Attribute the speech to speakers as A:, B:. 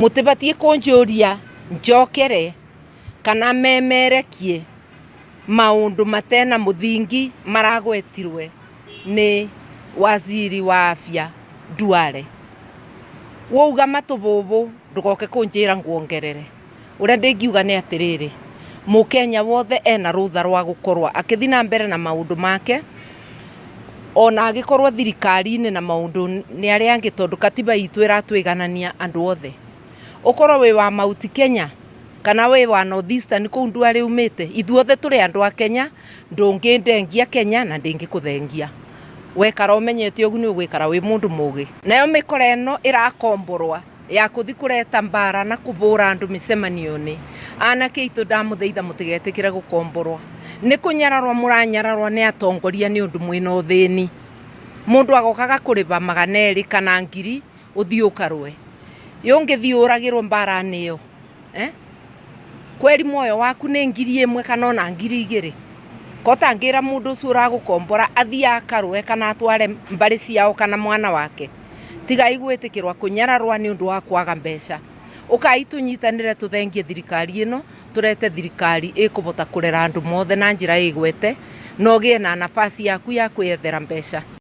A: Mutibatie kunjuria njokere kana memerekie maundu matena muthingi maragwetirwe ni waziri wa afya Duale. Wauga matububu ndugoke kunjira nguongerere. Uria ndingiuga ni atiriri, Mukenya wothe ena rutha rwa gukorwa akithi na mbere na maundu make, ona agikorwo thirikari-ini na maundu ni aria angi, tondu katiba itu iratwiganania andu othe. Ukorwo wi wa Mount Kenya kana wi wa North Eastern kuu Duale umite, ithuothe turi andu a Kenya, ndungindengia Kenya na ndingikuthengia. Wekara umenyete ugu ni ugwikara wi mundu mugi. Nayo mikora eno irakomborwa ya kuthi kureta mbara na kubura andu micemanio-ini, anake itu ndamuthaitha mutigetikire gukomborwa. Ni kunyararwa muranyararwa ni atongoria ni undu mwina uthini. Mundu agokaga kuriba 200 kana 1000 uthii ukarwe. Yongithii uragirwo mbara-ini iyo, kweri moyo waku ni 1000 kana ona 2000. Kotangira mundu ucio uragukombora athii akarwe kana atware mbari ciao kana mwana wake, tiga igwitikirwa kunyararwa ni undu wa kwaga mbeca. Ukai tunyitanire tuthengie thirikari ino, turete thirikari ikubota kurera andu mothe na njira igwete, no gie na nafasi yaku ya kwiyethera mbeca.